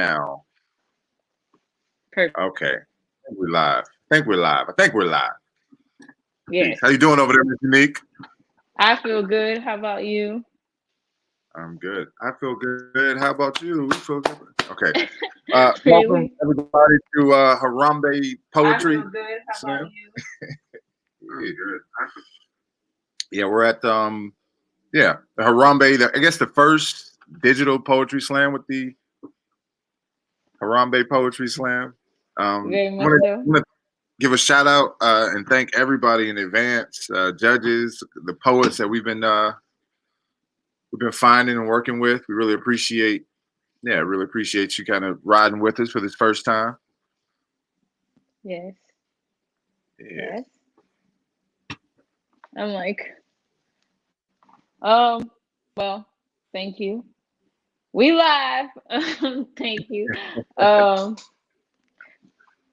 Now, Perfect. okay. I think we're live. I think we're live. Peace. Yes. How you doing over there, Miss Unique? I feel good. How about you? I'm good. I feel good. How about you? You feel good? Okay. Welcome Really? everybody to Harambee I Poetry feel good. How Slam. about you? Yeah, good. Yeah, we're at the Harambee. I guess the first digital poetry slam with the Harambee Poetry Slam. Very I much want so. to give a shout out and thank everybody in advance, judges, the poets that we've been finding and working with. We really appreciate, yeah, really appreciate you kind of riding with us for this first time. Yes. Yeah, Yes. I'm like, um, well, thank you. We live. Thank you. Um,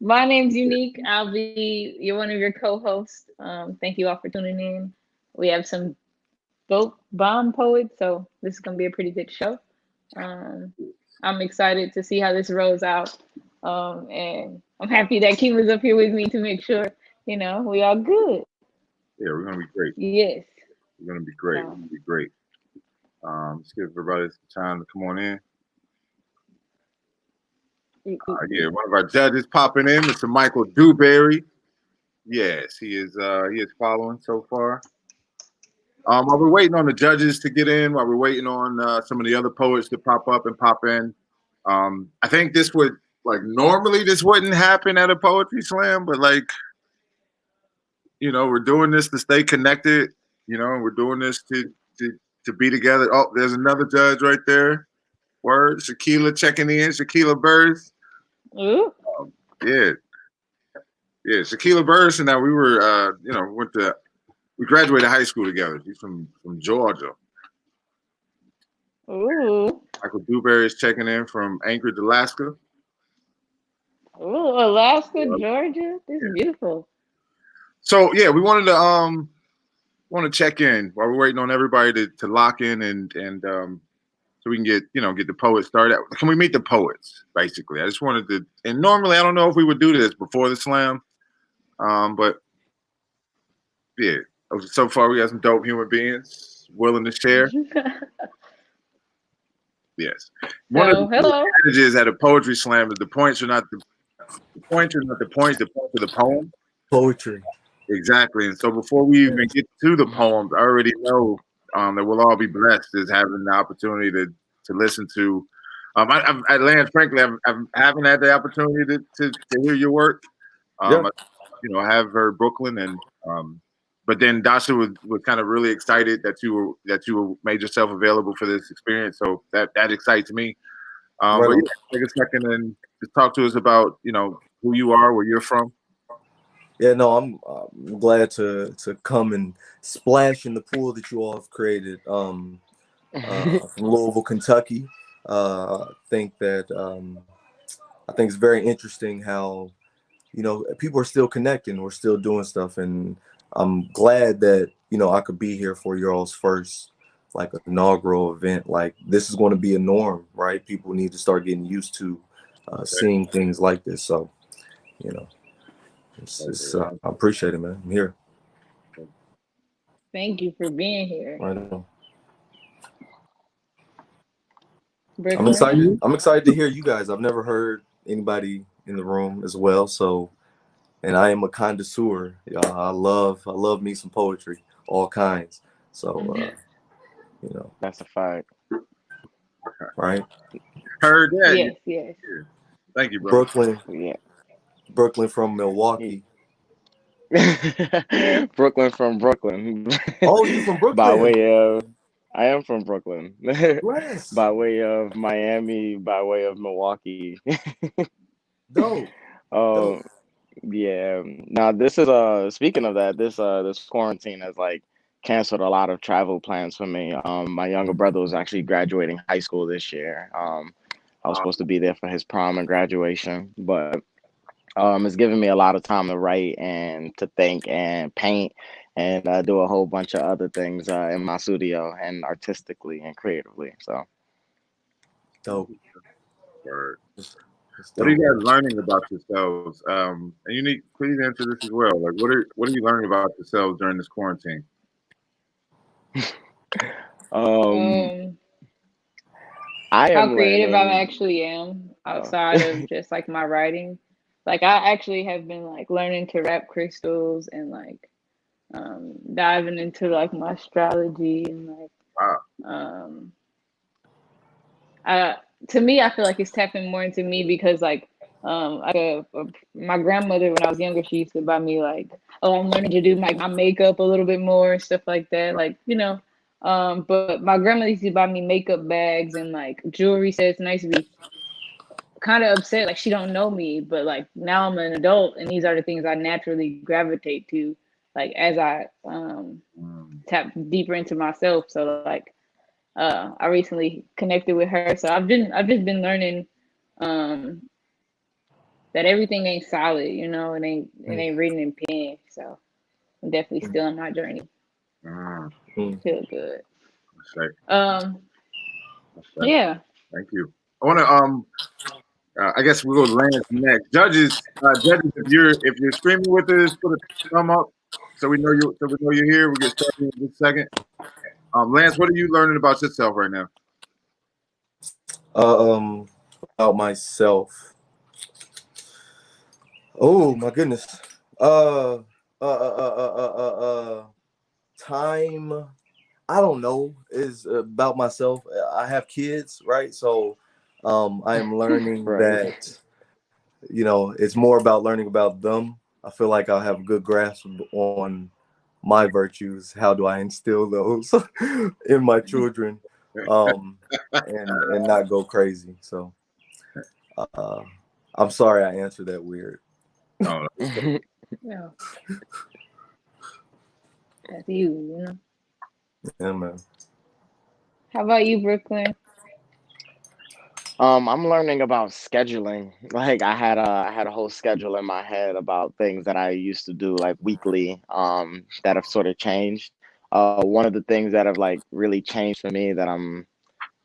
my name's Unique. I'll be you're one of your co-hosts. Thank you all for tuning in. We have some dope bomb poets, so this is gonna be a pretty good show. Um, I'm excited to see how this rolls out. And I'm happy that Kima's up here with me to make sure, we all good. yeah, we're gonna be great. Yes. We're gonna be great. We're So, gonna be great. Let's give everybody some time to come on in. Yeah, one of our judges popping in, Mr. Michael Dewberry. Yes, he is. He is following so far. While we're waiting on the judges to get in, while we're waiting on some of the other poets to pop up and pop in, I think this would normally this wouldn't happen at a poetry slam, but we're doing this to stay connected. And we're doing this to to be together. Oh, there's another judge right there. Word, Shakila checking in. Shakila Burris. ooh, Yeah, yeah. Shakila Burris and I, we were, we graduated high school together. She's from Georgia. ooh, Michael Dewberry is checking in from Anchorage, Alaska. ooh, Alaska, Yeah. Georgia. This is beautiful. So yeah, we wanted to want to check in while we're waiting on everybody to lock in and so we can get the poets started. Can we meet the poets? Basically, I just wanted to. And normally, I don't know if we would do this before the slam, but yeah. So far, we got some dope human beings willing to share. Yes. One of So, the hello. advantages at a poetry slam is the points are not the points. The points are the poem. Poetry. Exactly. And so before we even get to the poems, I already know that we'll all be blessed as having the opportunity to listen to. Lance, frankly, I haven't had the opportunity to hear your work. Yeah. I have heard Brooklyn, and but then Dasha was kind of really excited that you made yourself available for this experience. So that excites me. Right But on. yeah, take a second and just talk to us about who you are, where you're from. Yeah, no, I'm glad to come and splash in the pool that you all have created. From Louisville, Kentucky. Think that I think it's very interesting how people are still connecting, we're still doing stuff, and I'm glad that I could be here for y'all's first inaugural event. Like this is going to be a norm, right? People need to start getting used to seeing things like this. So you know, I appreciate it, man. I'm here. Thank you for being here, Right on. I'm Brooklyn. excited. I'm excited to hear you guys. I've never heard anybody in the room as well. So, and I am a connoisseur. I love me some poetry, all kinds. So, you know, That's a fact. right? Heard that. Yes, yes. Yeah. Thank you, brother. Brooklyn, Yeah. Brooklyn from Milwaukee. Brooklyn from Brooklyn. Oh, you from By Brooklyn? way of I am from Brooklyn. Bless. By way of Miami, by way of Milwaukee. Dope. Oh, Dope. yeah. Now this is speaking of that, this quarantine has canceled a lot of travel plans for me. My younger brother was actually graduating high school this year. I was supposed to be there for his prom and graduation, but it's given me a lot of time to write and to think and paint and do a whole bunch of other things in my studio and artistically and creatively. So Dope. Word. It's What are you dope. guys learning about yourselves? And Unique, please answer this as well. Like, what are you learning about yourselves during this quarantine? Um, I How am creative I learning. actually am Oh. outside of just like my writing. Like I actually have been like learning to wrap crystals and like diving into like my astrology and like Wow. um I to me I feel like it's tapping more into me because like my grandmother when I was younger she used to buy me like, oh, I'm learning to do my makeup a little bit more and stuff like that, like but my grandmother used to buy me makeup bags and like jewelry sets, and I used to be kind of upset like she don't know me, but like now I'm an adult and these are the things I naturally gravitate to like as I Mm. tap deeper into myself. So like I recently connected with her, so I've just been learning um that everything ain't solid, it ain't written in pen. So I'm definitely still on my journey. Mm. Feel good. That's right. um That's right. yeah. Thank you. I want to I guess we'll go Lance next. Judges, if you're streaming with us, put a thumb up so we know you're here. We'll get started in just a second. Lance, what are you learning about yourself right now? About myself. Oh my goodness. Uh, time. I don't know. Is about myself. I have kids, right? So, I am learning Right. that it's more about learning about them. I feel like I have a good grasp on my virtues. How do I instill those in my children, and not go crazy? So, uh, I'm sorry I answered that weird. Oh, Yeah, that's you. Yeah, man. How about you, Brooklyn? I'm learning about scheduling. Like I had a whole schedule in my head about things that I used to do like weekly, that have sort of changed. One of the things that have like really changed for me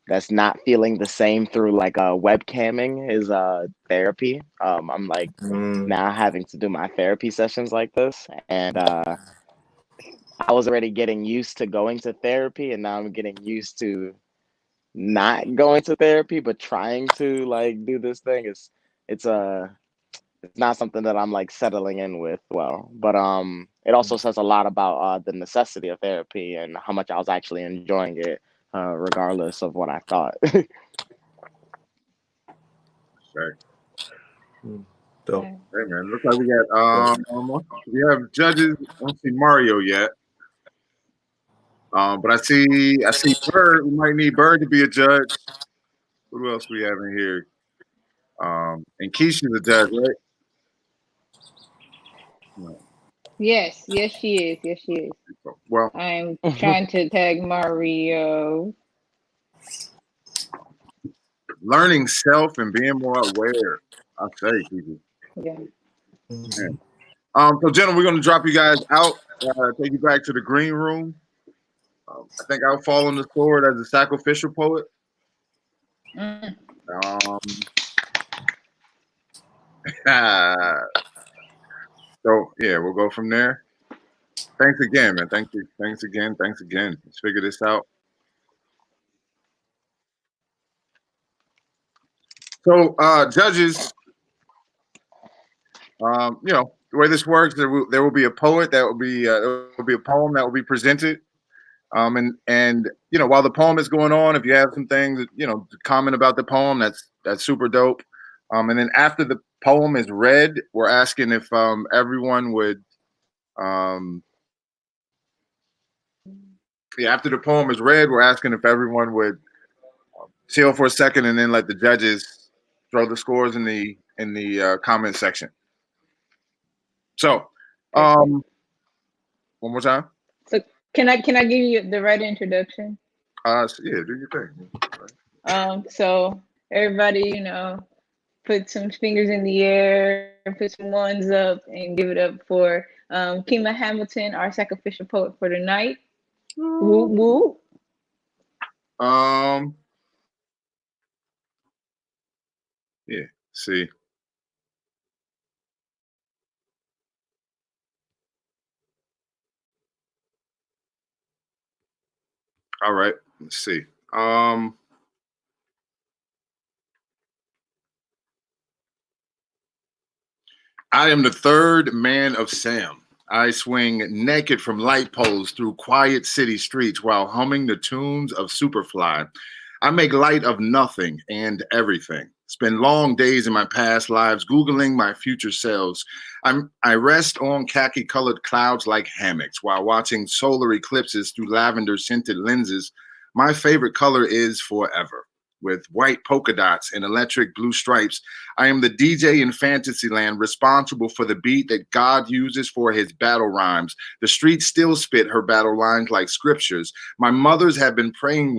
that's not feeling the same through like webcamming is therapy. I'm like Mm. now having to do my therapy sessions like this, and I was already getting used to going to therapy, and now I'm getting used to not going to therapy but trying to like do this thing. It's not something that I'm like settling in with well, but it also says a lot about the necessity of therapy and how much I was actually enjoying it, regardless of what I thought. right. Dope. Okay. Hey man, looks like we have judges. I don't see Mario yet. But I see Bird. We might need Bird to be a judge. Who else we have in here? And Keisha's a judge, right? No. Yes, she is. Yes, she is. Well, I'm trying to tag Mario. learning self and being more aware. I say, people. Yeah. Man. So, gentlemen, we're going to drop you guys out, take you back to the green room. I think I'll fall on the sword as a sacrificial poet. Mm. Um, so, yeah, we'll go from there. Thanks again, man. Thank you. Thanks again. Thanks again. Let's figure this out. So, judges, the way this works, there will be a poet there will be a poem that will be presented. And while the poem is going on, if you have some things to comment about the poem, that's super dope. And then after the poem is read, we're asking if everyone would after the poem is read, we're asking if everyone would chill for a second and then let the judges throw the scores in the comment section. So, Perfect. one more time. So can I give you the right introduction? Yeah, do your thing. So everybody, put some fingers in the air, put some ones up, and give it up for Kima Hamilton, our sacrificial poet for the night. Woo woo. Um, Yeah. See. All right. Let's see. Um, I am the third man of Sam. I swing naked from light poles through quiet city streets while humming the tunes of Superfly. I make light of nothing and everything. Spend long days in my past lives Googling my future selves. I rest on khaki colored clouds like hammocks while watching solar eclipses through lavender scented lenses. My favorite color is forever, with white polka dots and electric blue stripes. I am the DJ in Fantasyland responsible for the beat that God uses for his battle rhymes. The streets still spit her battle lines like scriptures. My mothers have been praying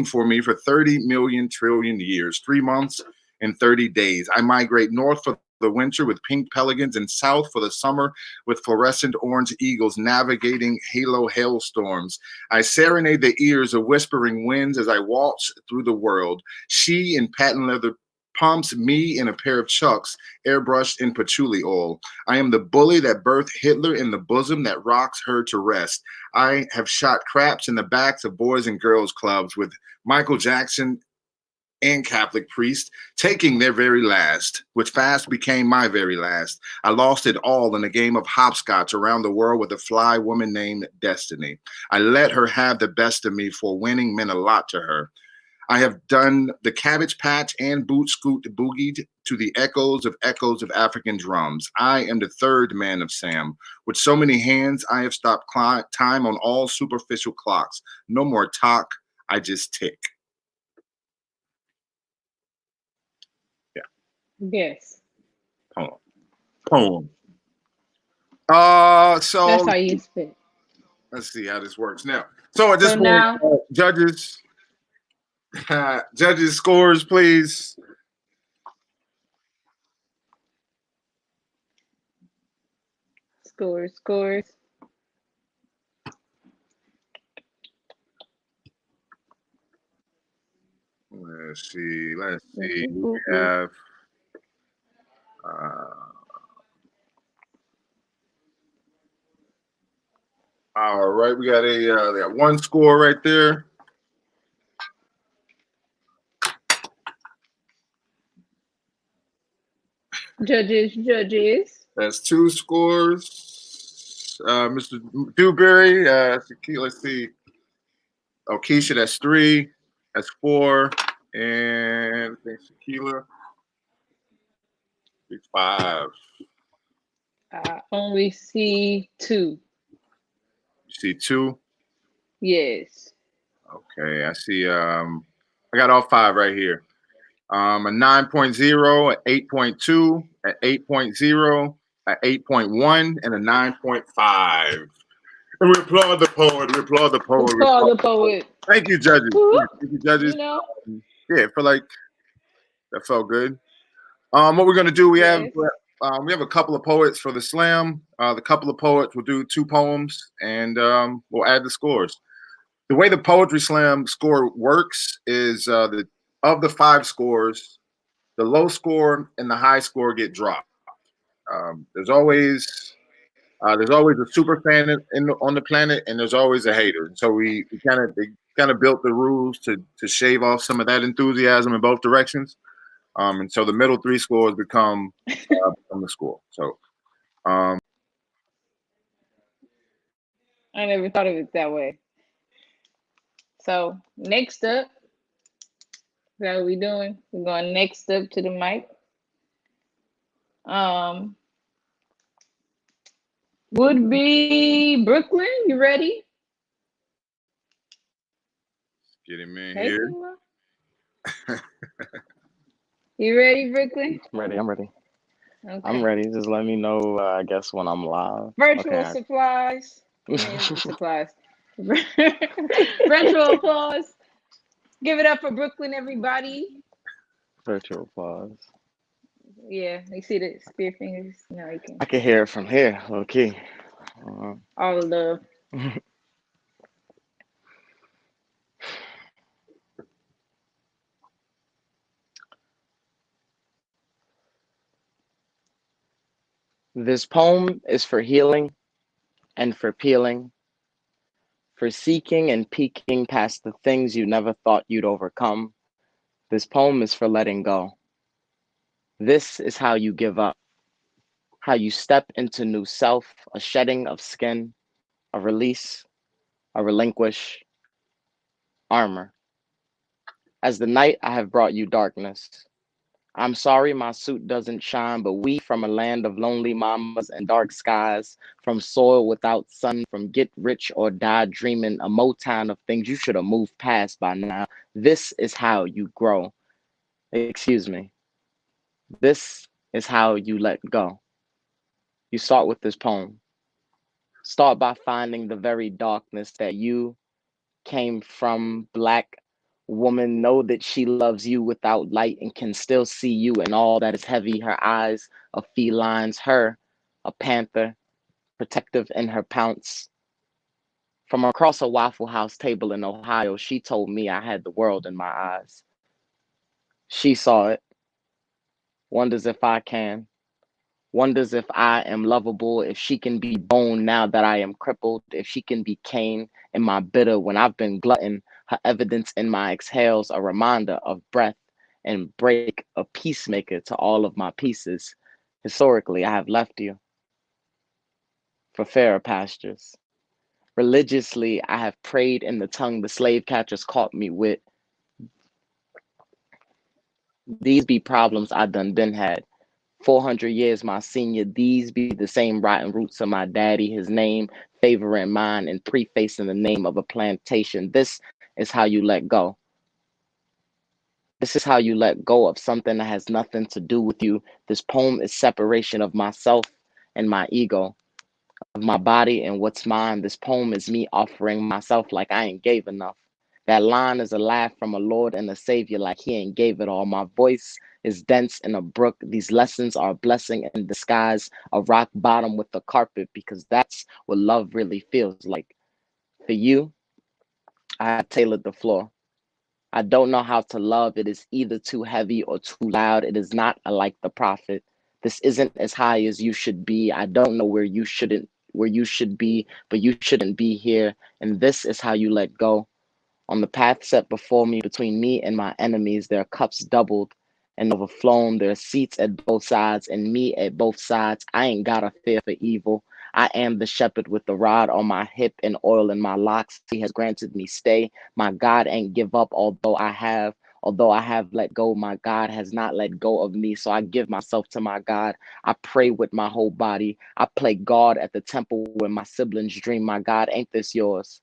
for me for 30 million trillion years, 3 months and 30 days. I migrate north for the winter with pink pelicans and south for the summer with fluorescent orange eagles navigating halo hailstorms. I serenade the ears of whispering winds as I waltz through the world. She in patent leather pumps, me in a pair of Chucks, airbrushed in patchouli oil. I am the bully that birthed Hitler in the bosom that rocks her to rest. I have shot craps in the backs of boys and girls clubs with Michael Jackson and Catholic priests taking their very last, which fast became my very last. I lost it all in a game of hopscotch around the world with a fly woman named Destiny. I let her have the best of me, for winning meant a lot to her. I have done the Cabbage Patch and Boot Scoot boogied to the echoes of African drums. I am the third man of Sam. With so many hands, I have stopped time on all superficial clocks. No more talk, I just tick. Yeah. Yes. Poem. Poem. So That's how you spit. let's see how this works now. So at this So point, now, judges, judges scores, please. scores. Let's see. Let's see. Ooh, We ooh, ooh. have uh, all right. We got they got one score right there. Judges. That's two scores. Mr. Dewberry, let's see. Oh, Keisha, that's three. That's four. And I think Shaquila, it's five. I only see 2. You see two? Yes. Okay, I see. I got all five right here. A 9.0, a 8.2, a 8.0, a 8.1, and a 9.5. And we applaud the poet. We applaud the poet. We Call applaud the poet. Thank you, judges. Thank you, judges. You know? Yeah, I feel like that felt good. What we're gonna do? Yes. We have a couple of poets for the slam. The couple of poets will do 2 poems, and we'll add the scores. The way the poetry slam score works is the of the 5 scores, the low score and the high score get dropped. There's always a super fan on the planet, and there's always a hater. So we kind of built the rules to shave off some of that enthusiasm in both directions. And so the middle 3 scores become the score. So I never thought of it that way. So next up, what we doing? We're going next up to the mic. Would be Brooklyn. You ready? get him in Hey, here. you ready, Brooklyn? I'm ready. I'm ready. Okay. I'm ready. Just let me know, I guess, when I'm live. Virtual Okay. supplies. Supplies. Virtual applause. Give it up for Brooklyn, everybody. Virtual applause. Yeah, you see the spear fingers? No, you can. I can hear it from here. Okay. All love. This poem is for healing and for peeling, for seeking and peeking past the things you never thought you'd overcome. This poem is for letting go. This is how you give up, how you step into new self, a shedding of skin, a release, a relinquish, armor. As the night, I have brought you darkness. I'm sorry my suit doesn't shine, but we from a land of lonely mamas and dark skies, from soil without sun, from get rich or die dreaming, a Motown of things you should have moved past by now. This is how you grow. Excuse me. This is how you let go. You start with this poem. Start by finding the very darkness that you came from. Black woman, know that she loves you without light and can still see you in all that is heavy. Her eyes of felines, her a panther, protective in her pounce. From across a Waffle House table in Ohio, she told me I had the world in my eyes. She saw it, wonders if I can. Wonders if I am lovable, if she can be bone now that I am crippled, if she can be cane in my bitter when I've been glutton, her evidence in my exhales, a reminder of breath and break, a peacemaker to all of my pieces. Historically, I have left you for fairer pastures. Religiously, I have prayed in the tongue the slave catchers caught me with. These be problems I done been had. 400 years my senior, these be the same rotten roots of my daddy, his name favoring mine and prefacing the name of a plantation. This is how you let go. This is how you let go of something that has nothing to do with you. This poem is separation of myself and my ego, of my body and what's mine. This poem is me offering myself like I ain't gave enough. That line is a laugh from a Lord and a Savior like he ain't gave it all. My voice is dense in a brook. These lessons are a blessing in disguise, a rock bottom with a carpet, because that's what love really feels like. For you, I have tailored the floor. I don't know how to love. It is either too heavy or too loud. It is not like the prophet. This isn't as high as you should be. I don't know where you should be, but you shouldn't be here. And this is how you let go. On the path set before me, between me and my enemies, there are cups doubled and overflown. There are seats at both sides and me at both sides. I ain't got a fear for evil. I am the shepherd with the rod on my hip and oil in my locks. He has granted me stay. My God ain't give up, although I have let go. My God has not let go of me. So I give myself to my God. I pray with my whole body. I play God at the temple where my siblings dream. My God, ain't this yours?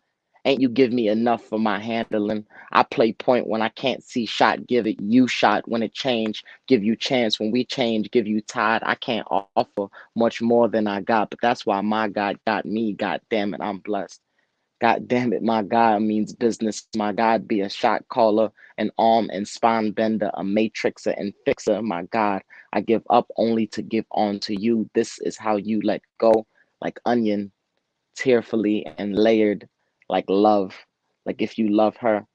Ain't you give me enough for my handling? I play point when I can't see shot, give it you shot when it change, give you chance when we change, give you tide. I can't offer much more than I got, but that's why my God got me. God damn it, I'm blessed. God damn it, my God means business. My God be a shot caller, an arm and spine bender, a matrixer and fixer. My God, I give up only to give on to you. This is how you let go, like onion, tearfully and layered, like love. Like if you love her,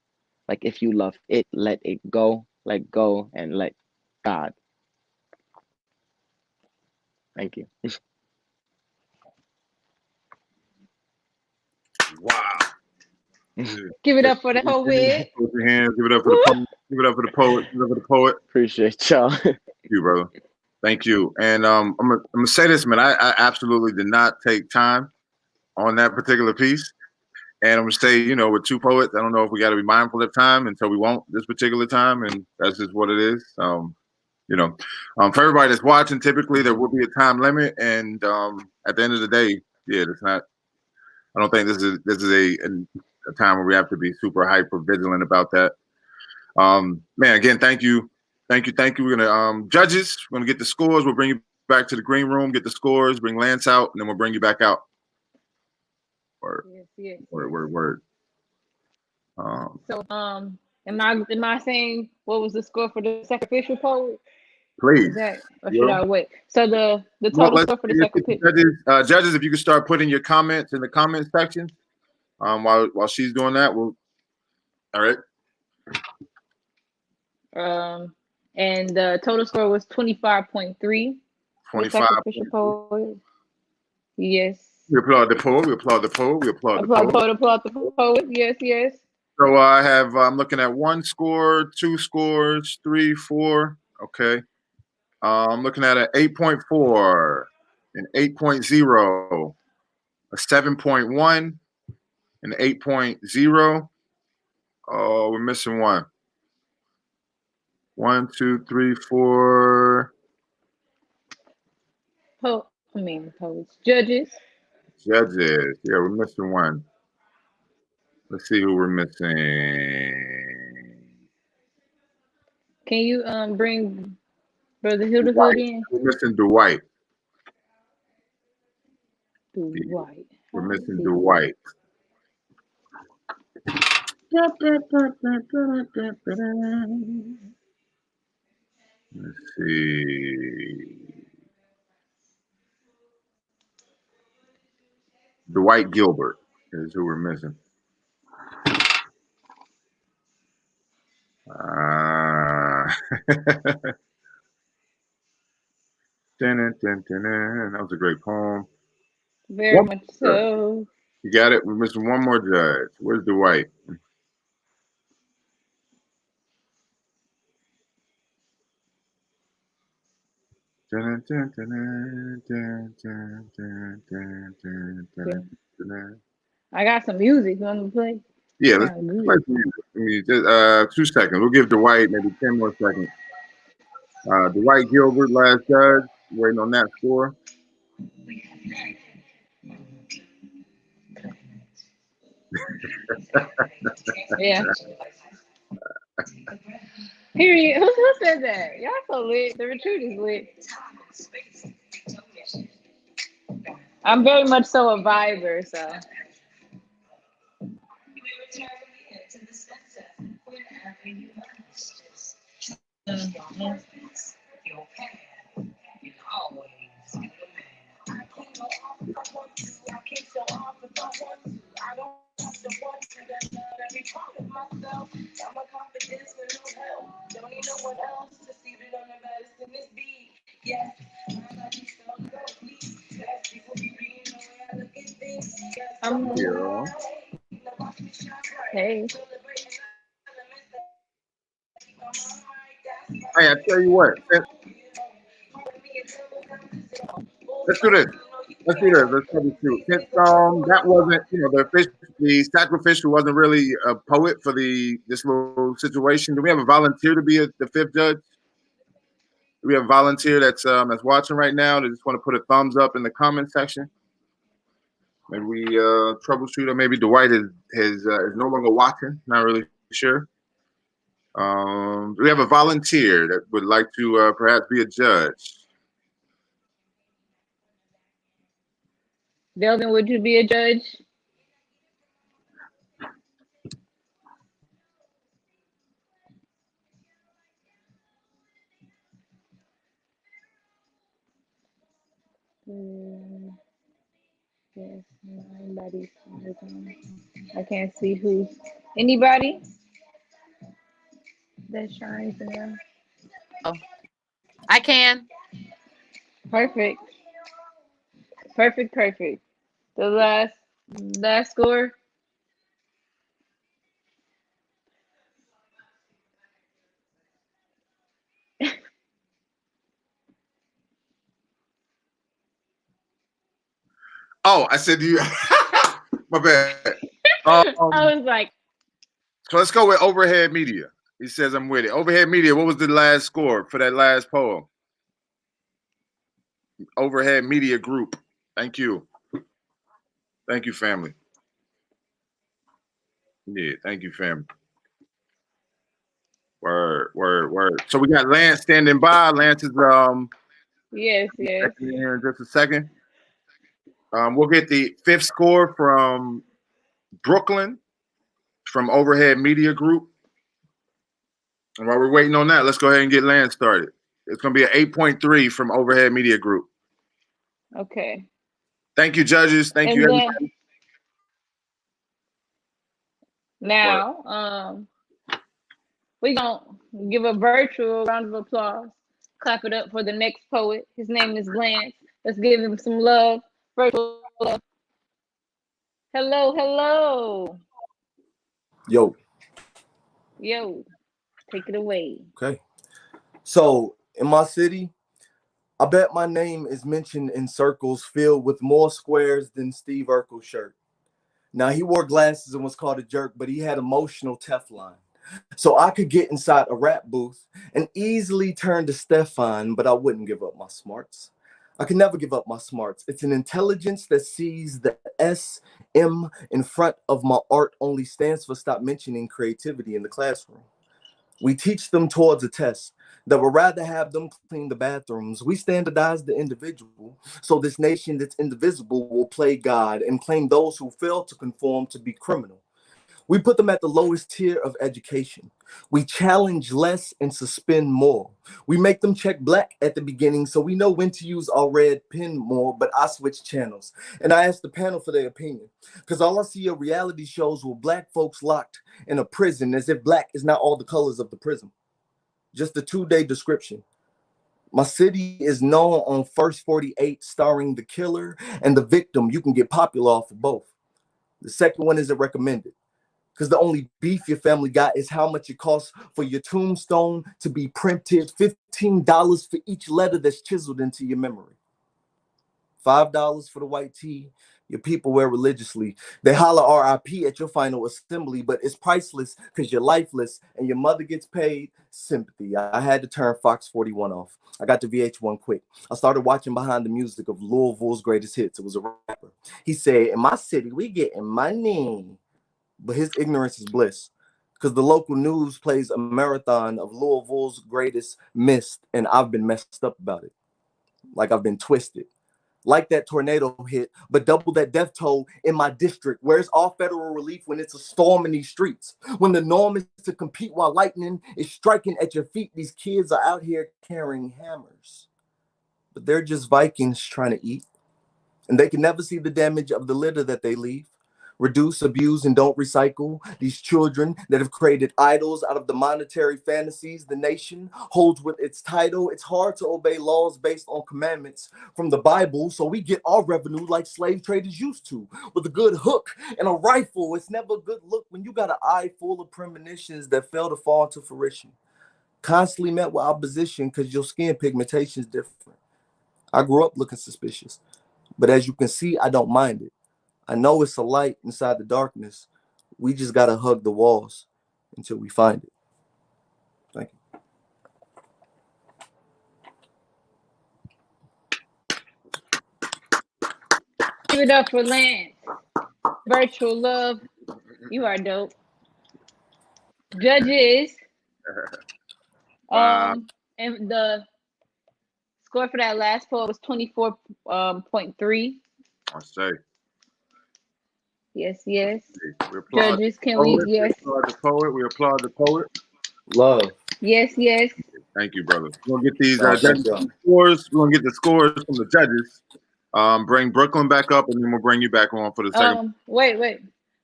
like if you love it, let go, and let God. Thank you. Wow. Give it up for the whole wig. Put your hands. Give it up for the poet. Give it up for the poet. Give it up for the poet. Appreciate y'all. Thank you, brother. Thank you. And I'm gonna say this, man. I absolutely did not take time on that particular piece. And I'm gonna say, you know, with two poets, I don't know if we got to be mindful of time, and so we won't this particular time, and that's just what it is. You know, for everybody that's watching, typically there will be a time limit, and at the end of the day, yeah, it's not. I don't think this is a time where we have to be super hyper vigilant about that. Man, again, thank you. We're gonna judges. We're gonna get the scores. We'll bring you back to the green room, get the scores, bring Lance out, and then we'll bring you back out. Word. Yes. Word. So am I saying what was the score for the sacrificial poet? Please. Is that, or should I wait? So the Well, total score for the sacrificial. Judges, if you could start putting your comments in the comment section, while she's doing that, we'll. All right. And the total score was 25.3. The 25. sacrificial poet. Yes. We applaud the poet. We applaud the poet. We applaud the Applaud the poet. poet, applaud the poet. Yes, yes. So I have. I'm looking at 1 score, 2 scores, 3, 4. Okay. I'm looking at an 8.4, an 8.0, a 7.1, an 8.0. Oh, we're missing one. 1, 2, 3, 4. Poets. Judges. Judges. Yeah, we're missing one. Let's see who we're missing. Can you bring Brother Hilda Dwight. Hood in? We're missing Dwight. Dwight. We're How is missing he? Dwight. Let's see. Dwight Gilbert is who we're missing. That was a great poem. Very One much more. so. You got it? We're missing one more judge. Where's Dwight? I got some music. You want to play? Yeah, let's Sound good. play some music. I mean, just, 2 seconds. We'll give Dwight maybe 10 more seconds. Dwight Gilbert, last judge. Waiting on that score. Yeah. Period. Who said that? Y'all so lit. The retreat is lit. I'm very much so a viber, so. Yeah. Hey. Hey, I tell you what. Let's do this. Let's do this. Let's troubleshoot. Since that wasn't, the sacrificial wasn't really a poet for this little situation. Do we have a volunteer to be the 5th judge? Do we have a volunteer that's watching right now? They just want to put a thumbs up in the comment section. Maybe we troubleshoot, or maybe Dwight is no longer watching. Not really sure. Do we have a volunteer that would like to perhaps be a judge? Delvin, would you be a judge? Yes, nobody's. I can't see who's. Anybody that shines there? Oh, I can. Perfect. Perfect. The last score. Oh, I said you. My bad. I was like, So let's go with Overhead Media. He says I'm with it. Overhead Media, what was the last score for that last poem? Overhead Media Group. Thank you. Thank you, family. Yeah, thank you, family. Word. So we got Lance standing by. Lance is yes. here in just a second. We'll get the 5th score from Brooklyn from Overhead Media Group. And while we're waiting on that, let's go ahead and get Lance started. It's going to be an 8.3 from Overhead Media Group. Okay. Thank you, judges. Thank you, everybody. Now, we're gonna give a virtual round of applause Clap it up for the next poet. His name is Lance. Let's give him some love. Virtual love. Hello, hello. Yo. Yo, take it away. Okay. So in my city, I bet my name is mentioned in circles filled with more squares than Steve Urkel's shirt. Now, he wore glasses and was called a jerk, but he had emotional Teflon. So I could get inside a rap booth and easily turn to Stefan, but I wouldn't give up my smarts. I can never give up my smarts. It's an intelligence that sees the SM in front of my art only stands for stop mentioning creativity in the classroom. We teach them towards a test that would rather have them clean the bathrooms. We standardize the individual so this nation that's indivisible will play God and claim those who fail to conform to be criminal. We put them at the lowest tier of education. We challenge less and suspend more. We make them check black at the beginning so we know when to use our red pen more, but I switch channels. And I ask the panel for their opinion. Because all I see are reality shows with black folks locked in a prison as if black is not all the colors of the prism. Just a 2-day description. My city is known on First 48 starring the killer and the victim. You can get popular off of both. The second one isn't recommended. Because the only beef your family got is how much it costs for your tombstone to be printed. $15 for each letter that's chiseled into your memory. $5 for the white tee your people wear religiously. They holler RIP at your final assembly, but it's priceless because you're lifeless and your mother gets paid. Sympathy. I had to turn Fox 41 off. I got to VH1 quick. I started watching behind the music of Louisville's greatest hits. It was a rapper. He said, in my city, we getting money. But his ignorance is bliss because the local news plays a marathon of Louisville's greatest missed, and I've been messed up about it. Like I've been twisted. Like that tornado hit, but double that death toll in my district. Where's all federal relief when it's a storm in these streets? When the norm is to compete while lightning is striking at your feet, these kids are out here carrying hammers. But they're just Vikings trying to eat. And they can never see the damage of the litter that they leave. Reduce, abuse, and don't recycle. These children that have created idols out of the monetary fantasies the nation holds with its title. It's hard to obey laws based on commandments from the Bible, so we get our revenue like slave traders used to, with a good hook and a rifle. It's never a good look when you got an eye full of premonitions that fail to fall into fruition. Constantly met with opposition because your skin pigmentation is different. I grew up looking suspicious, but as you can see, I don't mind it. I know it's a light inside the darkness. We just got to hug the walls until we find it. Thank you. Give it up for Lance. Virtual love. You are dope. Judges. And the score for that last poll was 24.3. I say. Yes, yes. We applaud Judges, can we? Yes. We applaud the poet. We applaud the poet. Love. Yes, yes. Thank you, brother. We're gonna get these Thank scores. We're gonna get the scores from the judges. Bring Brooklyn back up, and then we'll bring you back on for the second. Wait.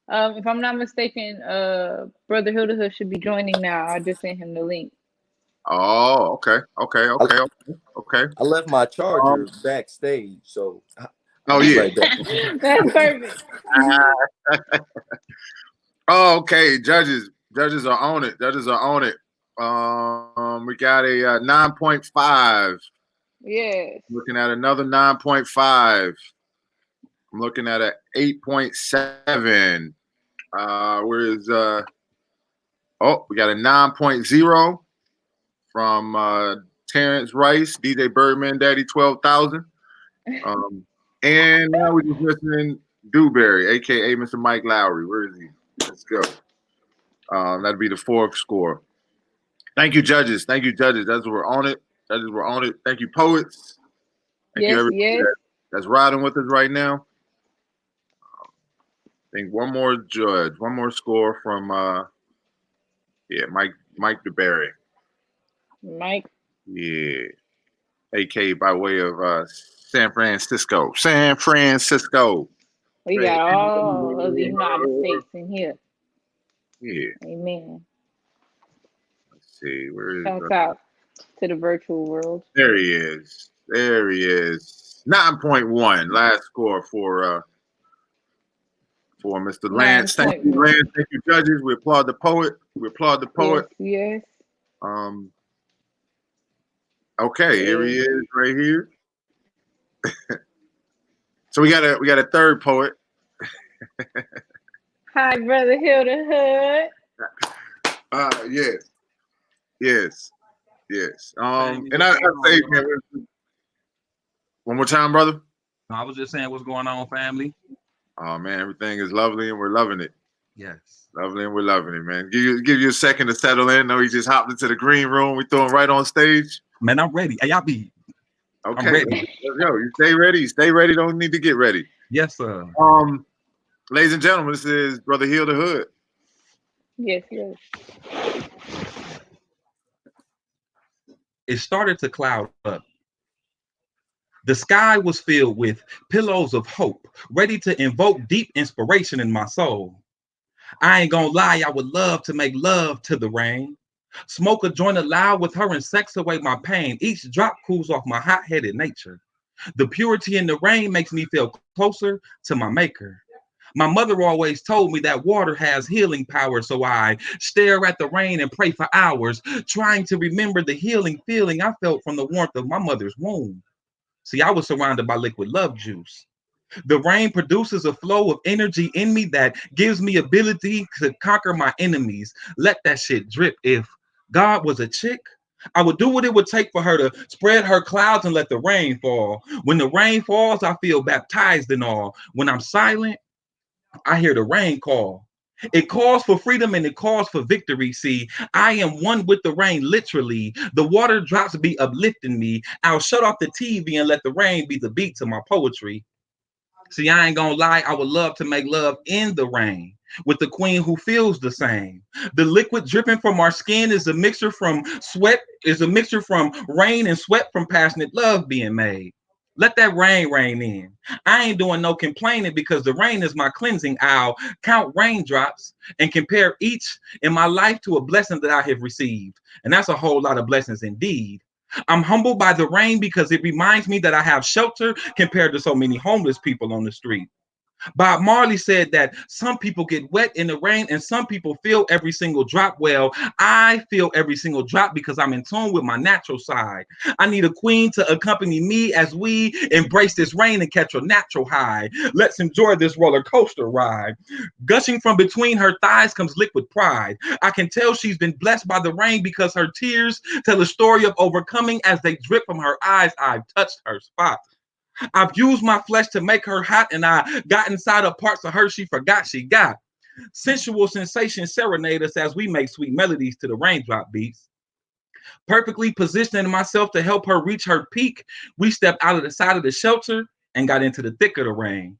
If I'm not mistaken, Brother Hildahood should be joining now. I just sent him the link. Oh, okay. I left my charger backstage, so. Oh yeah. Right there. That's perfect. Oh, okay. Judges are on it. We got a 9.5. Yes. Looking at another 9.5. I'm looking at an 8.7. Where's we got a 9.0 from Terrence Rice, DJ Birdman, Daddy 12,000. And now we're just listening Dewberry, aka Mr. Mike Lowry. Where is he? Let's go. That'd be the fourth score. Thank you, judges. That's we're on it. Judges, we're on it. Thank you, poets. Thank you, everybody that's riding with us right now. I think one more judge, one more score from Mike Dewberry. Mike. Yeah. AK by way of San Francisco. We got all of the United States in here. Yeah. Amen. Let's see. Where is Shout out. to the virtual world. There he is. There he is. 9.1. Last score for Mr. Lance. Thank you, 9.1. Lance. Thank you, judges. We applaud the poet. We applaud the poet. Yes. Okay, here he is, right here. So we got a third poet. Hi, brother Hill the Hood. Yes. And I say, man, one more time, brother. I was just saying, what's going on, family? Oh man, everything is lovely and we're loving it. Yes. Lovely and we're loving it, man. Give you a second to settle in. No, he just hopped into the green room. We threw him right on stage. Man, I'm ready. Hey, y'all be. Okay. I'm ready. Let's go. You stay ready. You stay ready. Don't need to get ready. Yes, sir. Ladies and gentlemen, this is Brother Hill the Hood. Yes. It started to cloud up. The sky was filled with pillows of hope, ready to invoke deep inspiration in my soul. I ain't gonna lie, I would love to make love to the rain. Smoke a joint aloud with her and sex away my pain. Each drop cools off my hot-headed nature. The purity in the rain makes me feel closer to my maker. My mother always told me that water has healing power, so I stare at the rain and pray for hours, trying to remember the healing feeling I felt from the warmth of my mother's womb. See, I was surrounded by liquid love juice. The rain produces a flow of energy in me that gives me ability to conquer my enemies. Let that shit drip. If God was a chick, I would do what it would take for her to spread her clouds and let the rain fall. When the rain falls, I feel baptized in all. When I'm silent, I hear the rain call. It calls for freedom and it calls for victory. See, I am one with the rain, literally. The water drops be uplifting me. I'll shut off the TV and let the rain be the beat to my poetry. See, I ain't gonna lie, I would love to make love in the rain with the queen who feels the same. The liquid dripping from our skin is a mixture from rain and sweat from passionate love being made. Let that rain in. I ain't doing no complaining because the rain is my cleansing. I'll count raindrops and compare each in my life to a blessing that I have received. And that's a whole lot of blessings indeed. I'm humbled by the rain because it reminds me that I have shelter compared to so many homeless people on the street. Bob Marley said that some people get wet in the rain and some people feel every single drop. Well, I feel every single drop because I'm in tune with my natural side. I need a queen to accompany me as we embrace this rain and catch a natural high. Let's enjoy this roller coaster ride. Gushing from between her thighs comes liquid pride. I can tell she's been blessed by the rain because her tears tell a story of overcoming as they drip from her eyes. I've touched her spot. I've used my flesh to make her hot, and I got inside of parts of her she forgot she got. Sensual sensations serenade us as we make sweet melodies to the raindrop beats. Perfectly positioning myself to help her reach her peak, we stepped out of the side of the shelter and got into the thick of the rain.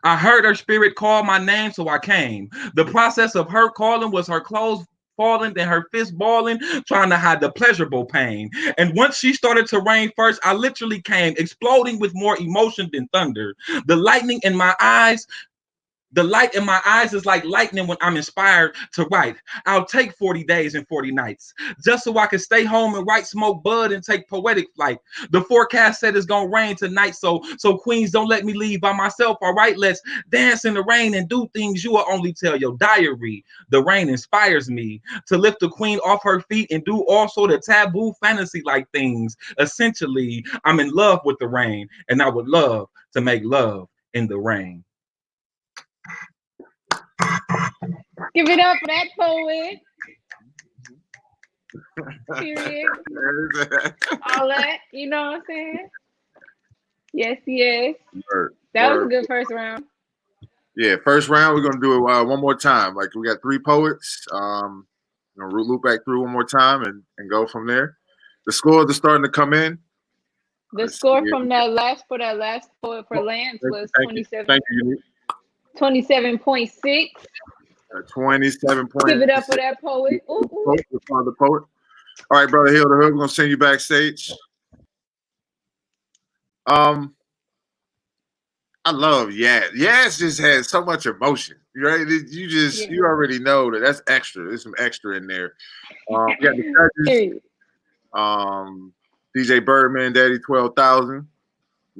I heard her spirit call my name, so I came. The process of her calling was her clothes falling, then her fist balling, trying to hide the pleasurable pain. And once she started to rain first, I literally came, exploding with more emotion than thunder. The lightning in my eyes The light in my eyes is like lightning when I'm inspired to write. I'll take 40 days and 40 nights just so I can stay home and write, smoke bud, and take poetic flight. The forecast said it's gonna rain tonight, so queens, don't let me leave by myself. All right, let's dance in the rain and do things you will only tell your diary. The rain inspires me to lift the queen off her feet and do all sort of taboo fantasy-like things. Essentially, I'm in love with the rain, and I would love to make love in the rain. Give it up for that poet. Period. All that, you know what I'm saying? Yes, yes. That was a good first round. Yeah, first round, we're going to do it one more time. Like, we got 3 poets. Going to loop back through one more time and go from there. The scores are starting to come in. The score from that last poet for Lance was 27. Thank you. 27.6. 27 points. Give it up for that poet. Ooh, ooh. The poet. All right, Brother Hill the Hood, we're going to send you backstage. I love Yaz. Yaz just has so much emotion, right? You already know that's extra. There's some extra in there. We got the judges. DJ Birdman, Daddy 12,000,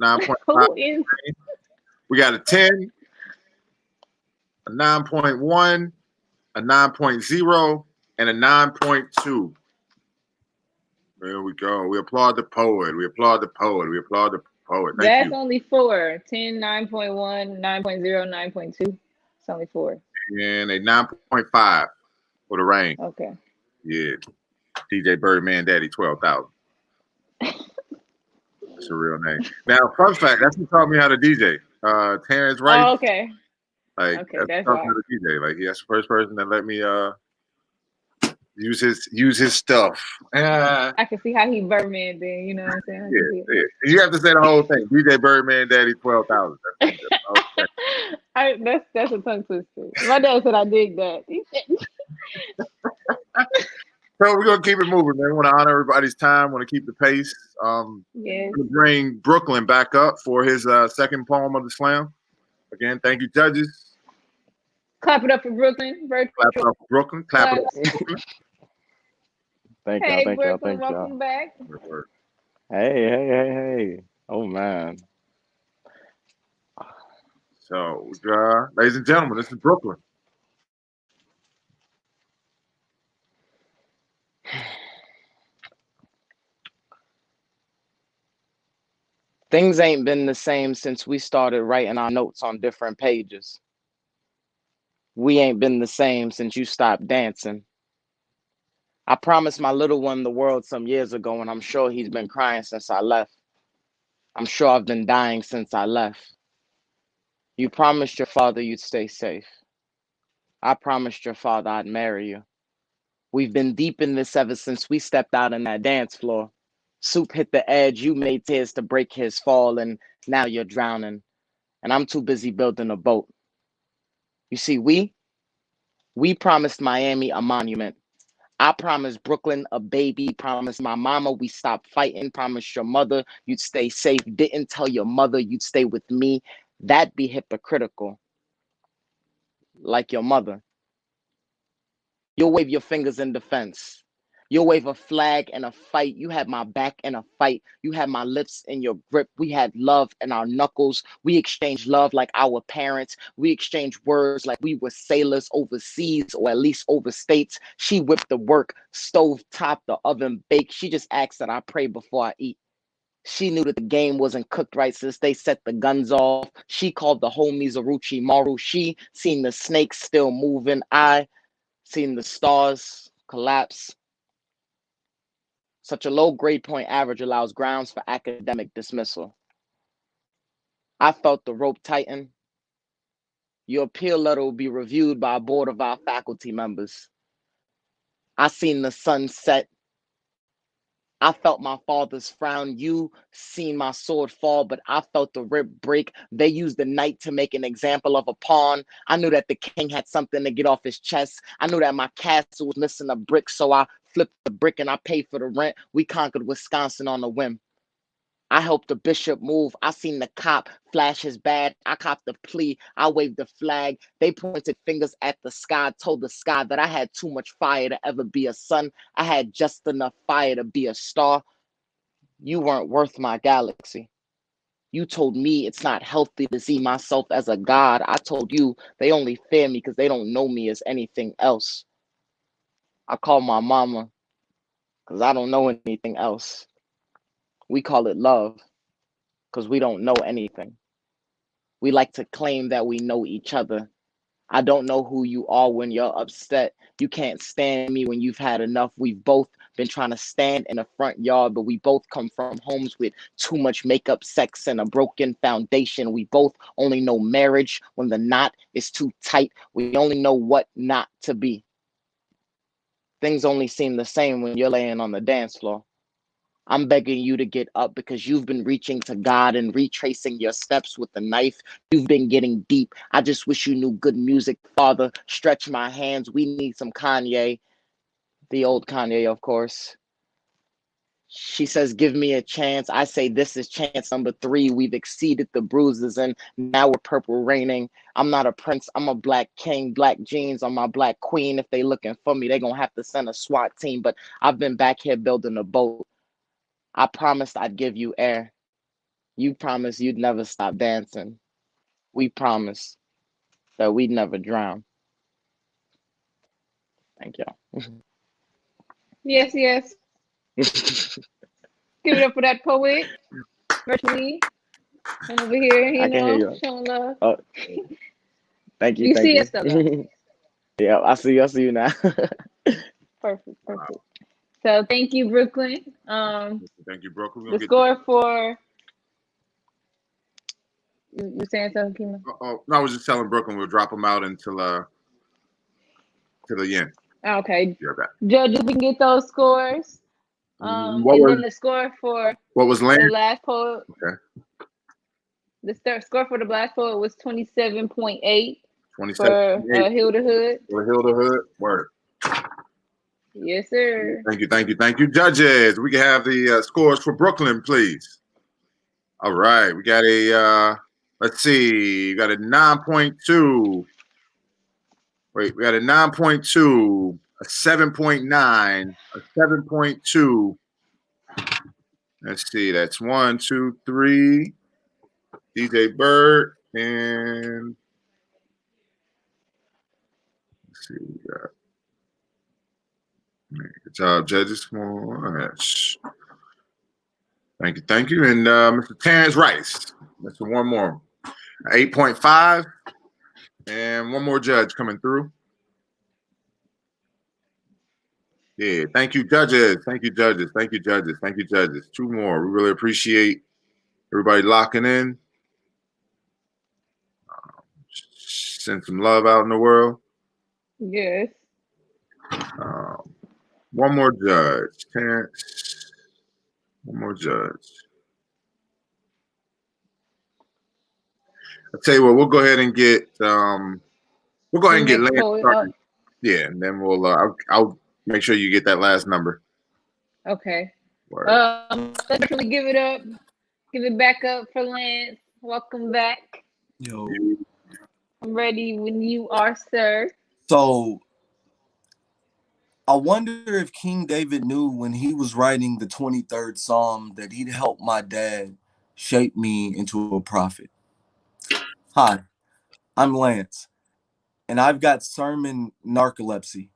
9.5. Who is? We got a 10, a 9.1, a 9.0, and a 9.2. There we go. We applaud the poet. We applaud the poet. We applaud the poet. Thank That's you. only 4. 10, 9.1, 9.0, 9.2. It's only 4. And a 9.5 for the rain. Okay. Yeah. DJ Birdman, Daddy 12,000. That's a real name. Now, fun fact, that's who taught me how to DJ. Terrence Wright. Oh, okay. Like, Okay, that's that's who taught me right. how to DJ. Like, that's the first person that let me use his stuff. I can see how he Birdman then, you know what I'm saying? I can see it. Yeah. You have to say the whole thing. DJ Birdman, Daddy 12,000. That's a tongue twister. My dad said I dig that. He said, So we're gonna keep it moving, man. We want to honor everybody's time. Want to keep the pace. yes. Gonna bring Brooklyn back up for his second poem of the slam. Again, thank you, judges. Clap it up for Brooklyn. Clap it up for Brooklyn. Clap it up for Brooklyn. Thank y'all. Hey, Thank y'all. Brooklyn, Thank y'all. welcome back. Hey. Oh man. So, ladies and gentlemen, this is Brooklyn. Things ain't been the same since we started writing our notes on different pages. We ain't been the same since you stopped dancing. I promised my little one the world some years ago, and I'm sure he's been crying since I left. I'm sure I've been dying since I left. You promised your father you'd stay safe. I promised your father I'd marry you. We've been deep in this ever since we stepped out on that dance floor. Soup hit the edge, you made tears to break his fall, and now you're drowning. And I'm too busy building a boat. You see, we promised Miami a monument. I promised Brooklyn a baby, promised my mama we stopped fighting, promised your mother you'd stay safe, didn't tell your mother you'd stay with me. That'd be hypocritical. Like your mother. You'll wave your fingers in defense. You'll wave a flag in a fight. You had my back in a fight. You had my lips in your grip. We had love in our knuckles. We exchanged love like our parents. We exchanged words like we were sailors overseas or at least over states. She whipped the work, stove top, the oven baked. She just asked that I pray before I eat. She knew that the game wasn't cooked right since they set the guns off. She called the homies Aruchi Maru. She seen the snakes still moving. I seen the stars collapse. Such a low grade point average allows grounds for academic dismissal. I felt the rope tighten. Your appeal letter will be reviewed by a board of our faculty members. I seen the sun set. I felt my father's frown. You seen my sword fall, but I felt the rib break. They used the knight to make an example of a pawn. I knew that the king had something to get off his chest. I knew that my castle was missing a brick, so I flipped the brick and I paid for the rent. We conquered Wisconsin on a whim. I helped the bishop move. I seen the cop flash his badge. I copped the plea. I waved the flag. They pointed fingers at the sky, told the sky that I had too much fire to ever be a sun. I had just enough fire to be a star. You weren't worth my galaxy. You told me it's not healthy to see myself as a god. I told you they only fear me because they don't know me as anything else. I call my mama because I don't know anything else. We call it love because we don't know anything. We like to claim that we know each other. I don't know who you are when you're upset. You can't stand me when you've had enough. We've both been trying to stand in the front yard, but we both come from homes with too much makeup, sex, and a broken foundation. We both only know marriage when the knot is too tight. We only know what not to be. Things only seem the same when you're laying on the dance floor. I'm begging you to get up because you've been reaching to God and retracing your steps with the knife. You've been getting deep. I just wish you knew good music. Father, stretch my hands. We need some Kanye. The old Kanye, of course. She says, give me a chance. I say, this is chance number 3. We've exceeded the bruises and now we're purple raining. I'm not a prince. I'm a black king. Black jeans on my black queen. If they looking for me, they going to have to send a SWAT team. But I've been back here building a boat. I promised I'd give you air. You promised you'd never stop dancing. We promised that we'd never drown. Thank you. Yes, yes. Give it up for that poet, virtually. And over here, I can hear you. showing love. Oh, thank you. You Thank see you. us though. Yeah, I see you now. Perfect. So thank you, Brooklyn. Thank you, Brooklyn. The score for you saying something, Kima? Oh, no, I was just telling Brooklyn we'll drop them out until to the end. Okay. Yeah, that. Judges, we can get those scores. Then the score for what was Lance? the last poet. Okay. The score for the last poet was 27.8 27 for Hilda Hood. For Hilda Hood, word. Yes, sir. Thank you, judges. We can have the scores for Brooklyn, please. All right, we got a let's see, we got a 9.2. Wait, we got a 9.2, a 7.9, a 7.2. Let's see, that's 1, 2, 3. DJ Bird and let's see, we got. Good job, judges. Come on. Thank you. And Mr. Terrence Rice. That's one more. 8.5. And one more judge coming through. Yeah, thank you, judges. Thank you, judges. Thank you, judges. Thank you, judges. 2 more. We really appreciate everybody locking in. Send some love out in the world. Yes. One more judge. Terrence. One more judge. I'll tell you what, we'll go ahead and get Lance started. Yeah, and then we'll I'll make sure you get that last number. Okay. Let's really give it back up for Lance. Welcome back. Yo. I'm ready when you are, sir. So I wonder if King David knew when he was writing the 23rd Psalm that he'd help my dad shape me into a prophet. Hi, I'm Lance, and I've got sermon narcolepsy.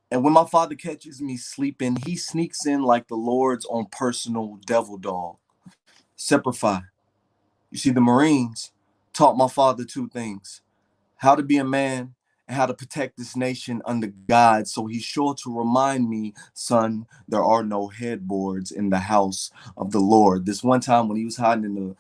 And when my father catches me sleeping, he sneaks in like the Lord's own personal devil dog. Semper. You see, the Marines taught my father 2 things: how to be a man and how to protect this nation under God. So he's sure to remind me, son, there are no headboards in the house of the Lord. This one time when he was hiding in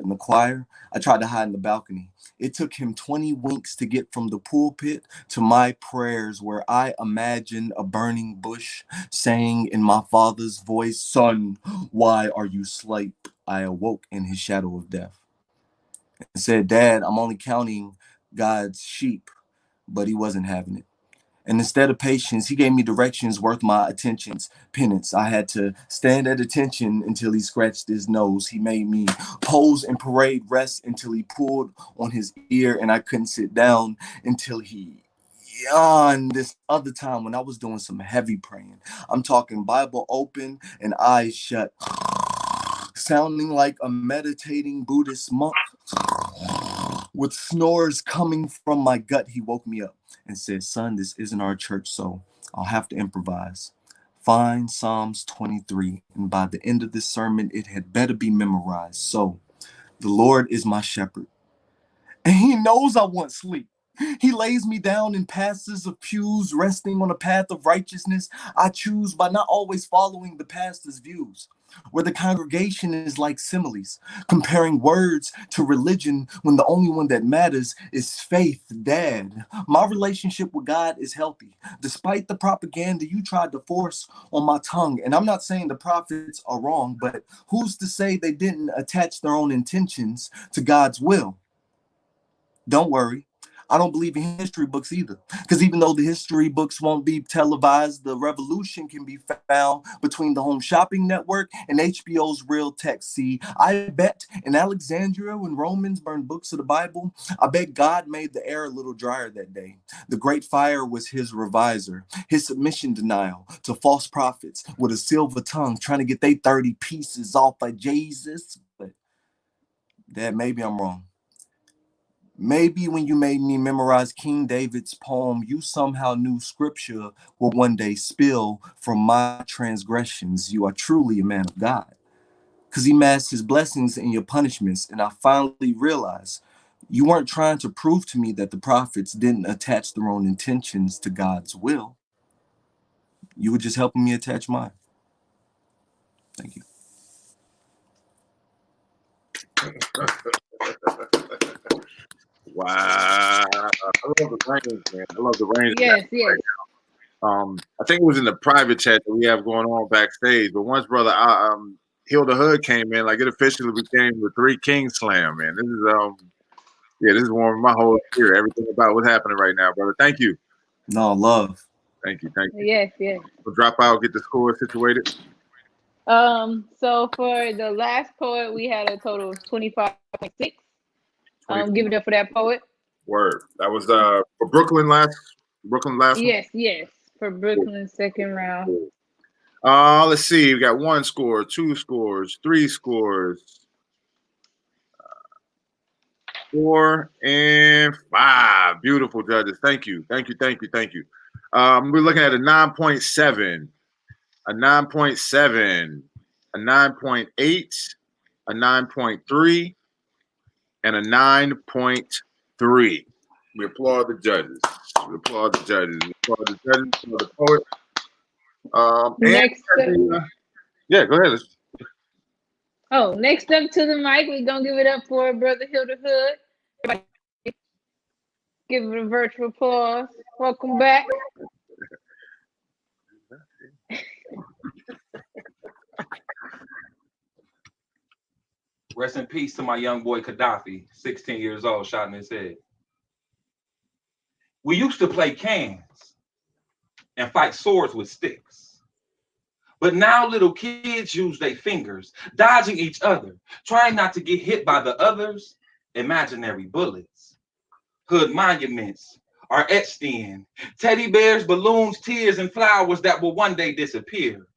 the choir, I tried to hide in the balcony. It took him 20 winks to get from the pulpit to my prayers, where I imagined a burning bush saying in my father's voice, son, why are you asleep? I awoke in his shadow of death and said, Dad, I'm only counting God's sheep. But he wasn't having it. And instead of patience, he gave me directions worth my attention's penance. I had to stand at attention until he scratched his nose. He made me pose and parade rest until he pulled on his ear, and I couldn't sit down until he yawned. This other time when I was doing some heavy praying, I'm talking Bible open and eyes shut, sounding like a meditating Buddhist monk. With snores coming from my gut, he woke me up and said, son, this isn't our church, so I'll have to improvise. Find Psalms 23, and by the end of this sermon, it had better be memorized. So, the Lord is my shepherd, and he knows I want sleep. He lays me down in pastures of pews, resting on a path of righteousness I choose by not always following the pastor's views, where the congregation is like similes, comparing words to religion when the only one that matters is faith, Dad. My relationship with God is healthy, despite the propaganda you tried to force on my tongue. And I'm not saying the prophets are wrong, but who's to say they didn't attach their own intentions to God's will? Don't worry. I don't believe in history books either. Because even though the history books won't be televised, the revolution can be found between the Home Shopping Network and HBO's Real Text. See, I bet in Alexandria, when Romans burned books of the Bible, I bet God made the air a little drier that day. The Great Fire was his revisor, his submission denial to false prophets with a silver tongue trying to get they 30 pieces off of Jesus. But Dad, maybe I'm wrong. Maybe when you made me memorize King David's poem, you somehow knew scripture will one day spill from my transgressions. You are truly a man of God. Because he masked his blessings in your punishments, and I finally realized you weren't trying to prove to me that the prophets didn't attach their own intentions to God's will. You were just helping me attach mine. Thank you. Wow. I love the range, man. I love the range. Yes, yes. I think it was in the private chat that we have going on backstage. But once brother Hill the Hood came in, like it officially became the Three Kings Slam, man. This is warming my whole spirit. Everything about what's happening right now, brother. Thank you. No, love. Thank you. Yes, yes. We'll drop out, get the score situated. So for the last poet, we had a total of 25.6. Give it up for that poet. Word. That was for Brooklyn last Yes, yes. For Brooklyn, second round. Let's see. We got 1 score, 2 scores, 3 scores, 4 and 5. Beautiful judges. Thank you. We're looking at a 9.7, a 9.7, a 9.8, a 9.3, and a 9.3. We applaud the judges. We applaud the poet. Next yeah, go ahead. Next up to the mic, we're gonna give it up for Brother Hilda Hood. Everybody give it a virtual applause. Welcome back. Rest in peace to my young boy Gaddafi, 16 years old, shot in his head. We used to play cans and fight swords with sticks. But now little kids use their fingers, dodging each other, trying not to get hit by the others' imaginary bullets. Hood monuments are etched in teddy bears, balloons, tears, and flowers that will one day disappear.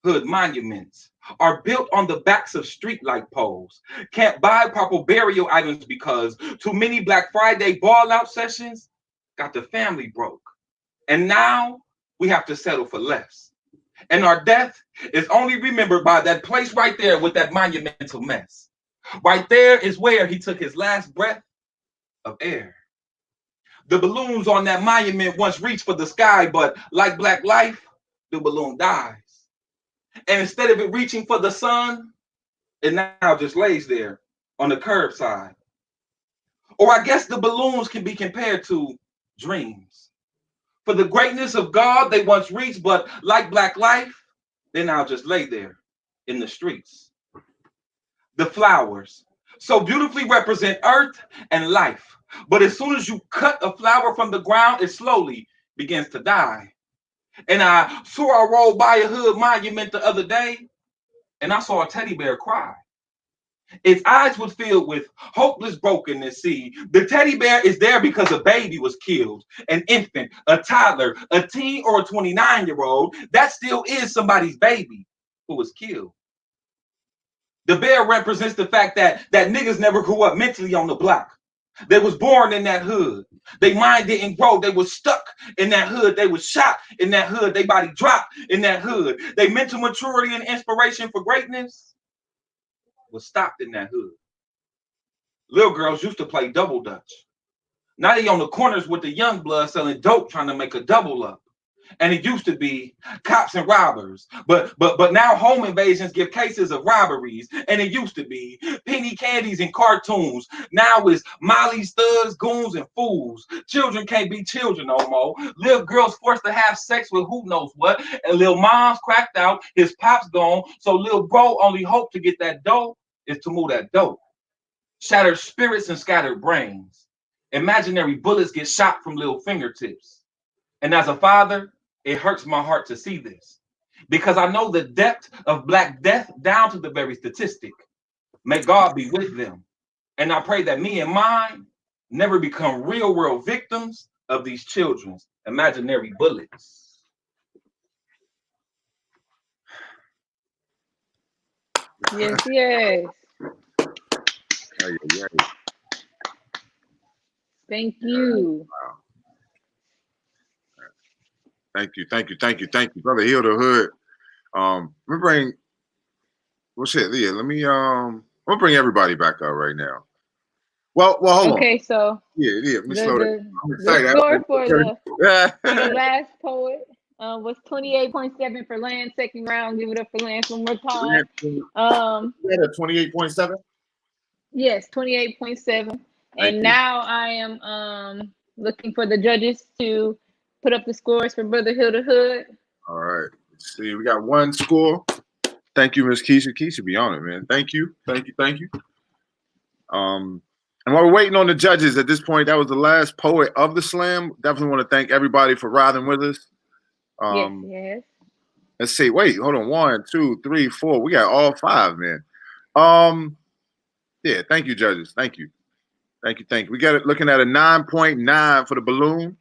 Hood monuments are built on the backs of streetlight poles. Can't buy proper burial items because too many Black Friday ball out sessions got the family broke. And now we have to settle for less. And our death is only remembered by that place right there with that monumental mess. Right there is where he took his last breath of air. The balloons on that monument once reached for the sky, but like Black life, the balloon dies. And instead of it reaching for the sun, it now just lays there on the curbside. Or I guess the balloons can be compared to dreams. For the greatness of God they once reached, but like Black life, they now just lay there in the streets. The flowers so beautifully represent earth and life. But as soon as you cut a flower from the ground, it slowly begins to die. And I rolled by a hood monument the other day, and I saw a teddy bear cry. Its eyes was filled with hopeless brokenness. See, the teddy bear is there because a baby was killed, an infant, a toddler, a teen, or a 29-year-old. That still is somebody's baby who was killed. The bear represents the fact that niggas never grew up mentally on the block. They was born in that hood. They mind didn't grow. They was stuck in that hood. They was shot in that hood. They body dropped in that hood. They mental maturity and inspiration for greatness was stopped in that hood. Little girls used to play double dutch. Now they on the corners with the young blood selling dope, trying to make a double up. And it used to be cops and robbers, but now home invasions give cases of robberies. And it used to be penny candies and cartoons. Now it's Molly's, thugs, goons, and fools. Children can't be children no more. Little girls forced to have sex with who knows what. And little mom's cracked out, his pop's gone. So little bro only hope to get that dough is to move that dope. Shattered spirits and scattered brains. Imaginary bullets get shot from little fingertips. And as a father, it hurts my heart to see this because I know the depth of Black death down to the very statistic. May God be with them. And I pray that me and mine never become real world victims of these children's imaginary bullets. Yes, yes. Thank you. Wow. Thank you, brother. Heal the hood. Let me bring. Well, shit, yeah. Let me. I'm gonna bring everybody back up right now. Well, hold on. Okay, so Yeah. Let me slow down. I'm the excited. score for the last poet was 28.7 for Lance. Second round, give it up for Lance one more time. 28.7. Yes, 28.7. And now I am looking for the judges to put up the scores for Brother Heal the Hood. All right. Let's see. We got one score. Thank you, Miss Keisha. Keisha, be on it, man. Thank you. And while we're waiting on the judges at this point, that was the last poet of the slam. Definitely want to thank everybody for riding with us. Yes. Let's see. Wait, hold on. 1, 2, 3, 4. We got all 5, man. Yeah, thank you, judges. Thank you. We got it looking at a 9.9 for the balloon,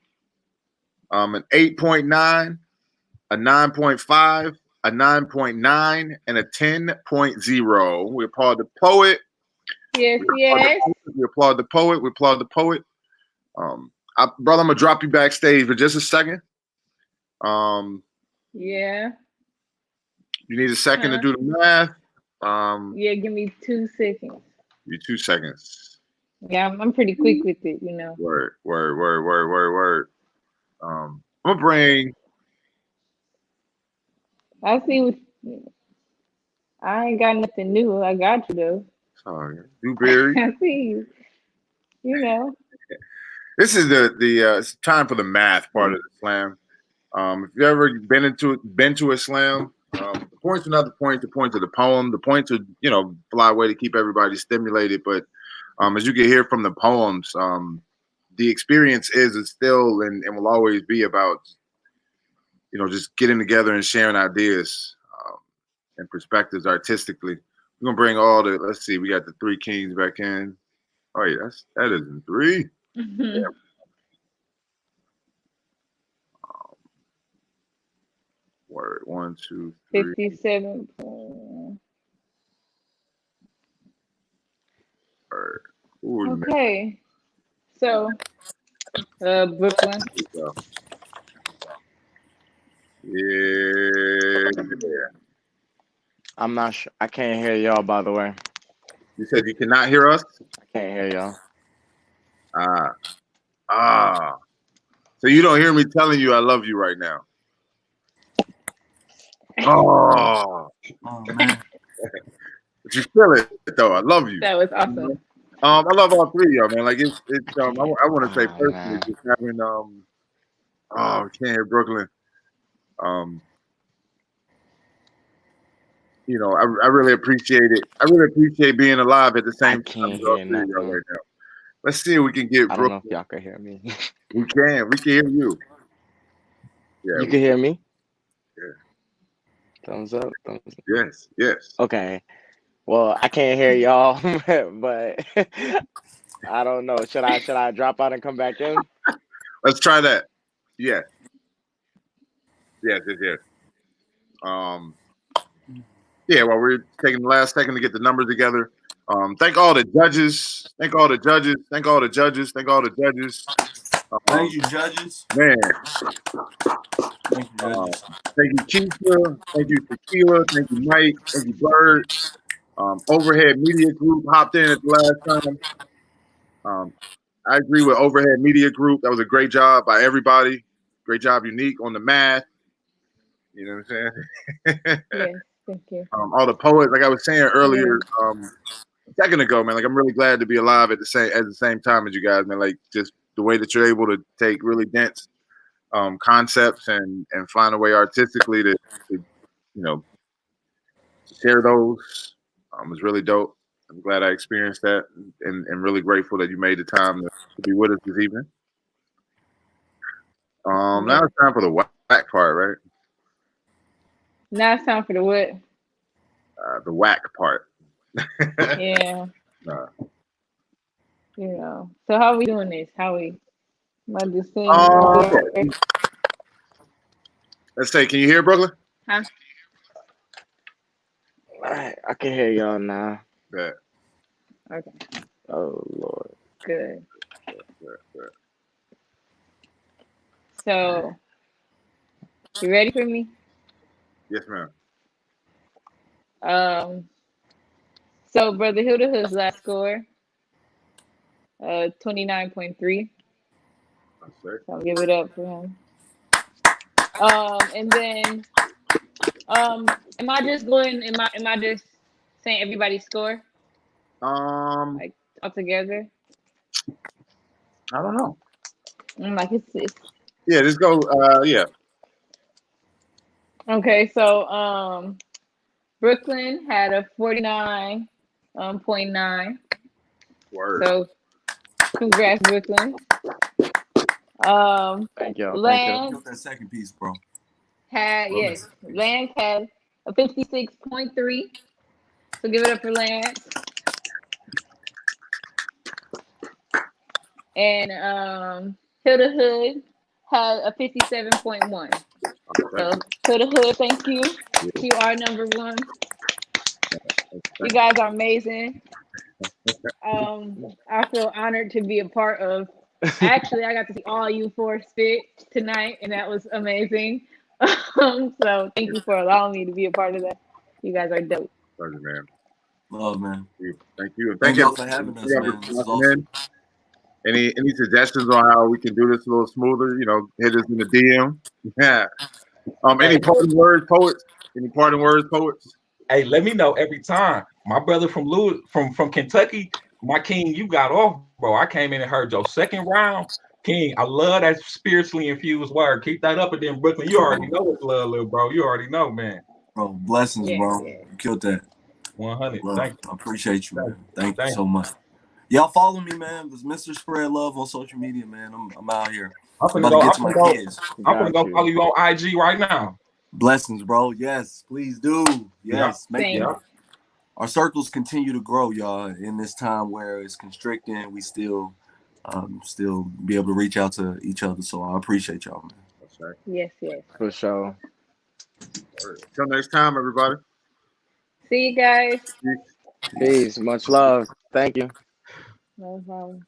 an 8.9, a 9.5, a 9.9, and a 10.0. We applaud the poet. Yes. We applaud the poet. Brother, I'm gonna drop you backstage for just a second. Yeah. You need a second to do the math. Yeah, give me 2 seconds. You 2 seconds. Yeah, I'm pretty quick with it, you know. Word. I'm gonna bring. I see what. I ain't got nothing new. I got you though. Sorry, Dewberry. I see you. You know. This is the it's time for the math part of the slam. If you've ever been to a slam, the points are not the point. The points are the poem. The points are fly away to keep everybody stimulated. But as you can hear from the poems, the experience is still and will always be about just getting together and sharing ideas and perspectives artistically. We're gonna bring all the. Let's see, we got the 3 kings back in. Oh yeah, that is in 3. Yeah. Word 1, 2, 3. 57. Word. Okay. So, Brooklyn. Yeah. I'm not sure. I can't hear y'all, by the way. You said you cannot hear us? I can't hear y'all. So you don't hear me telling you I love you right now. Oh man. But you feel it though. I love you. That was awesome. I love all 3 of y'all, man. Like it's I want to say personally, just having can't hear Brooklyn. I really appreciate it. I really appreciate being alive at the same time as all 3 of y'all right now. Let's see if we can get Brooklyn. I don't know if y'all can hear me. We can hear you. Yeah, you can hear me? Yeah. Thumbs up. Yes. Okay. Well, I can't hear y'all, but I don't know. Should I drop out and come back in? Let's try that. Yes. Yeah, while we're taking the last second to get the numbers together. Thank all the judges. Thank you, judges. Thank you, judges. Man. Thank you, judges. Thank you, Keisha. Thank you, Tequila. Thank you, Mike. Thank you, Bird. Overhead Media Group hopped in at the last time. I agree with Overhead Media Group. That was a great job by everybody. Great job, Unique, on the math. You know what I'm saying? Yes, thank you. All the poets, like I was saying earlier, a second ago, man. Like I'm really glad to be alive at the same time as you guys, man. Like just the way that you're able to take really dense concepts and find a way artistically to share those was really dope. I'm glad I experienced that, and really grateful that you made the time to be with us this evening. Now it's time for the whack part, right? Now it's time for the what? The whack part. Yeah. Nah. You know. So how are we doing this? How we? Am I just saying? Okay. Let's say, can you hear Brooklyn? Huh? I can hear y'all now. Yeah. Okay. Oh Lord. Good. Yeah. So, you ready for me? Yes, ma'am. So Brother Hildahood's last score, 29.3. So I'll give it up for him. And then, am I just going? Am I just saying everybody's score? Like all together? I don't know. I'm like it's Yeah, just go. Yeah. okay. So Brooklyn had a 49.9. Word. So congrats, Brooklyn. Thank y'all. Lance That second piece, bro. Lance had a 56.3. So give it up for Lance. And Hilda Hood had a 57.1. So Hilda Hood, thank you. You are number one. You guys are amazing. I feel honored to be a part of. Actually, I got to see all you four spit tonight, and that was amazing. So thank you for allowing me to be a part of that. You guys are dope. Pleasure, man. Love, man. Thank you. Thank y'all for having us, man. This is awesome. Any suggestions on how we can do this a little smoother? You know, hit us in the DM. Yeah. Any parting words, poets? Any parting words, poets? Hey, let me know every time. My brother from Kentucky, my king, you got off, bro. I came in and heard your second round. King, I love that spiritually infused word. Keep that up, and then Brooklyn, you already know it's love, little bro. You already know, man. Bro, blessings, bro. You killed that. 100. Love. Thank you. I appreciate you, man. Thank you so much. Y'all follow me, man. It's Mr. Spread Love on social media, man. I'm out here. I'm gonna go follow you on IG right now. Blessings, bro. Yes, please do. Yes, make it. Our circles continue to grow, y'all. In this time where it's constricting, we still be able to reach out to each other. So I appreciate y'all, man. That's right. Yes. For sure. Until next time, everybody. See you guys. Peace. Much love. Thank you. No problem.